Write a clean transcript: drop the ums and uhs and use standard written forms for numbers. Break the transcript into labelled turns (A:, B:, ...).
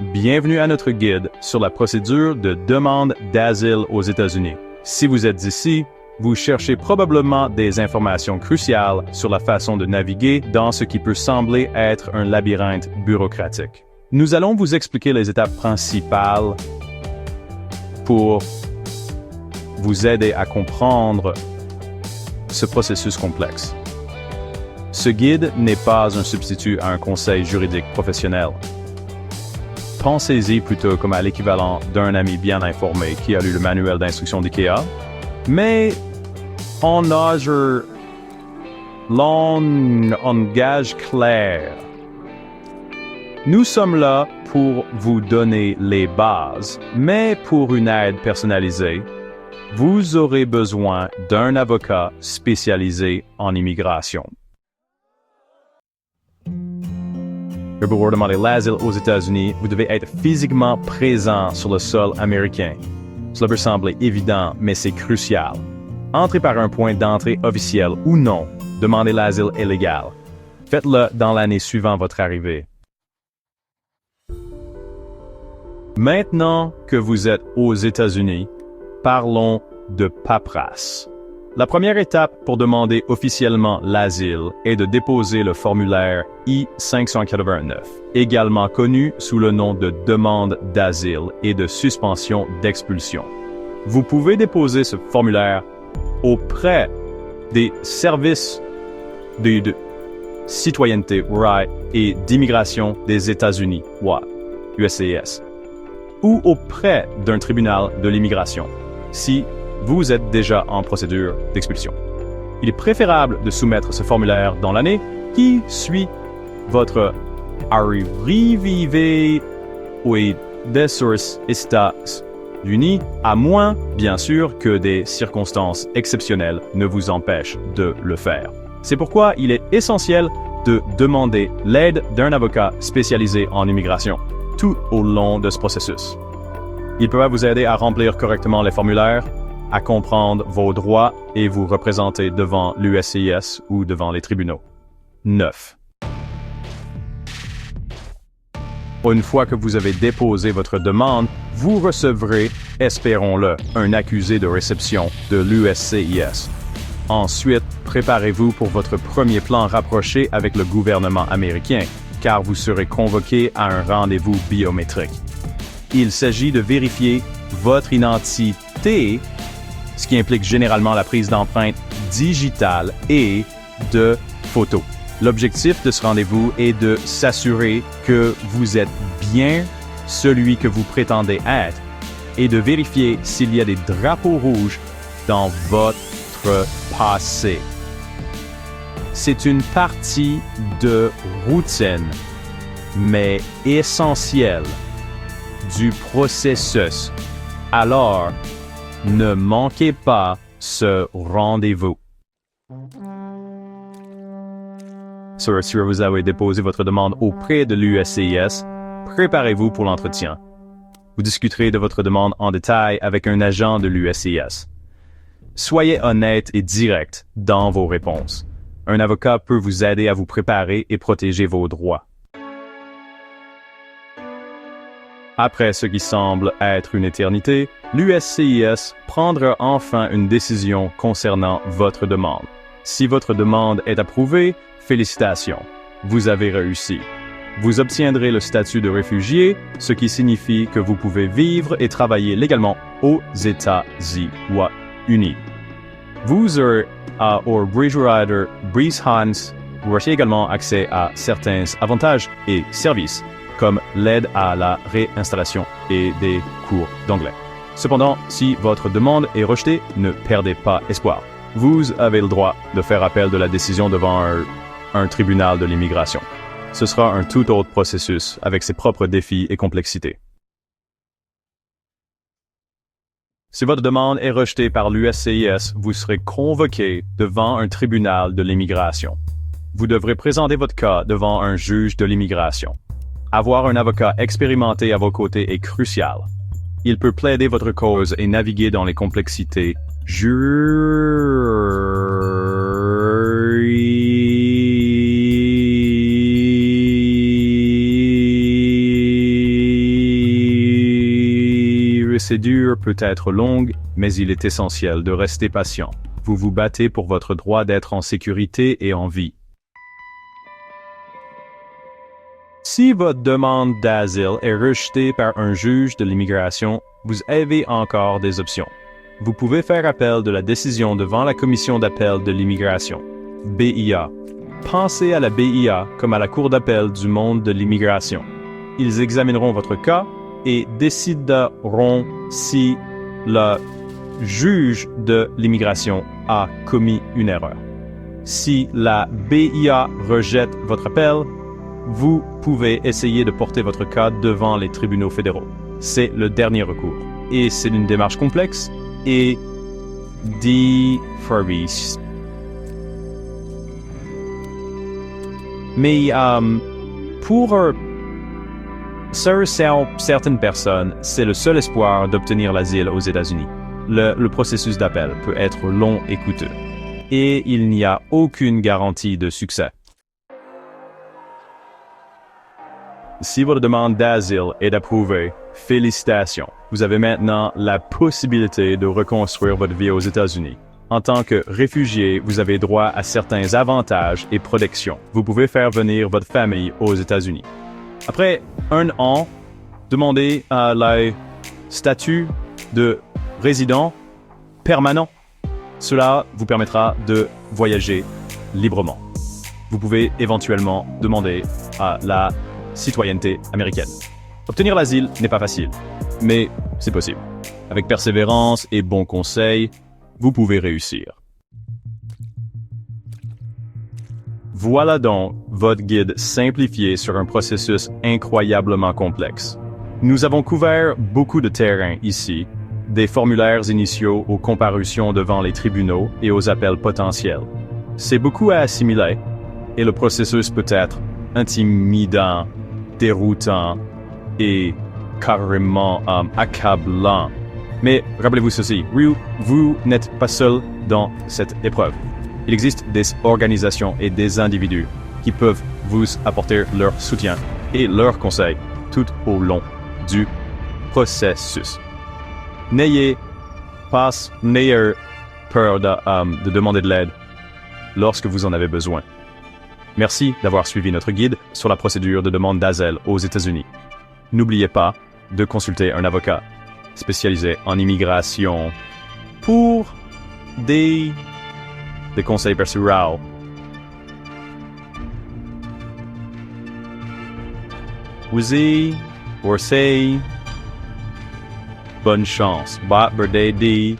A: bienvenue à notre guide sur la procédure de demande d'asile aux États-Unis. Si vous êtes ici, vous cherchez probablement des informations cruciales sur la façon de naviguer dans ce qui peut sembler être un labyrinthe bureaucratique. Nous allons vous expliquer les étapes principales pour vous aider à comprendre ce processus complexe. Ce guide n'est pas un substitut à un conseil juridique professionnel. Pensez-y plutôt comme à l'équivalent d'un ami bien informé qui a lu le manuel d'instruction d'IKEA, mais en langage clair. Nous sommes là pour vous donner les bases, mais pour une aide personnalisée, vous aurez besoin d'un avocat spécialisé en immigration. Pour demander l'asile aux États-Unis, vous devez être physiquement présent sur le sol américain. Cela peut sembler évident, mais c'est crucial. Entrez par un point d'entrée officiel ou non, demandez l'asile est légal. Faites-le dans l'année suivant votre arrivée. Maintenant que vous êtes aux États-Unis, parlons de paperasse. La première étape pour demander officiellement l'asile est de déposer le formulaire I-589, également connu sous le nom de demande d'asile et de suspension d'expulsion. Vous pouvez déposer ce formulaire auprès des services de citoyenneté et d'immigration des États-Unis, USCIS, ou auprès d'un tribunal de l'immigration, si vous êtes déjà en procédure d'expulsion. Il est préférable de soumettre ce formulaire dans l'année qui suit votre arrivée aux États-Unis, à moins, bien sûr, que des circonstances exceptionnelles ne vous empêchent de le faire. C'est pourquoi il est essentiel de demander l'aide d'un avocat spécialisé en immigration tout au long de ce processus. Il pourra vous aider à remplir correctement les formulaires, à comprendre vos droits et vous représenter devant l'USCIS ou devant les tribunaux. 9. Une fois que vous avez déposé votre demande, vous recevrez, espérons-le, un accusé de réception de l'USCIS. Ensuite, préparez-vous pour votre premier plan rapproché avec le gouvernement américain, car vous serez convoqué à un rendez-vous biométrique. Il s'agit de vérifier votre identité, ce qui implique généralement la prise d'empreintes digitales et de photos. L'objectif de ce rendez-vous est de s'assurer que vous êtes bien celui que vous prétendez être et de vérifier s'il y a des drapeaux rouges dans votre passé. C'est une partie de routine, mais essentielle du processus. Alors, ne manquez pas ce rendez-vous. Si vous avez déposé votre demande auprès de l'USCIS, préparez-vous pour l'entretien. Vous discuterez de votre demande en détail avec un agent de l'USCIS. Soyez honnête et direct dans vos réponses. Un avocat peut vous aider à vous préparer et protéger vos droits. Après ce qui semble être une éternité, l'USCIS prendra enfin une décision concernant votre demande. Si votre demande est approuvée, félicitations, vous avez réussi. Vous obtiendrez le statut de réfugié, ce qui signifie que vous pouvez vivre et travailler légalement aux États-Unis. Vous aurez au Bridge Rider Breeze Hans, vous aurez également accès à certains avantages et services, comme l'aide à la réinstallation et des cours d'anglais. Cependant, si votre demande est rejetée, ne perdez pas espoir. Vous avez le droit de faire appel de la décision devant un tribunal de l'immigration. Ce sera un tout autre processus avec ses propres défis et complexités. Si votre demande est rejetée par l'USCIS, vous serez convoqué devant un tribunal de l'immigration. Vous devrez présenter votre cas devant un juge de l'immigration. Avoir un avocat expérimenté à vos côtés est crucial. Il peut plaider votre cause et naviguer dans les complexités procédure peut être longue, mais il est essentiel de rester patient. Vous vous battez pour votre droit d'être en sécurité et en vie. Si votre demande d'asile est rejetée par un juge de l'immigration, vous avez encore des options. Vous pouvez faire appel de la décision devant la Commission d'appel de l'immigration, BIA. Pensez à la BIA comme à la Cour d'appel du monde de l'immigration. Ils examineront votre cas et décideront si le juge de l'immigration a commis une erreur. Si la BIA rejette votre appel, vous pouvez essayer de porter votre cas devant les tribunaux fédéraux. C'est le dernier recours. Et c'est une démarche complexe et difficile. Mais pour certaines personnes, c'est le seul espoir d'obtenir l'asile aux États-Unis. Le processus d'appel peut être long et coûteux. Et il n'y a aucune garantie de succès. Si votre demande d'asile est approuvée, félicitations. Vous avez maintenant la possibilité de reconstruire votre vie aux États-Unis. En tant que réfugié, vous avez droit à certains avantages et protections. Vous pouvez faire venir votre famille aux États-Unis. Après un an, demandez le statut de résident permanent. Cela vous permettra de voyager librement. Vous pouvez éventuellement demander la citoyenneté américaine. Obtenir l'asile n'est pas facile, mais c'est possible. Avec persévérance et bons conseils, vous pouvez réussir. Voilà donc votre guide simplifié sur un processus incroyablement complexe. Nous avons couvert beaucoup de terrain ici, des formulaires initiaux aux comparutions devant les tribunaux et aux appels potentiels. C'est beaucoup à assimiler et le processus peut être intimidant, déroutant et carrément accablant. Mais rappelez-vous ceci, vous n'êtes pas seul dans cette épreuve. Il existe des organisations et des individus qui peuvent vous apporter leur soutien et leurs conseils tout au long du processus. N'ayez peur de demander de l'aide lorsque vous en avez besoin. Merci d'avoir suivi notre guide sur la procédure de demande d'asile aux États-Unis. N'oubliez pas de consulter un avocat spécialisé en immigration pour des conseils personnels. Bonne chance. Bye, birthday.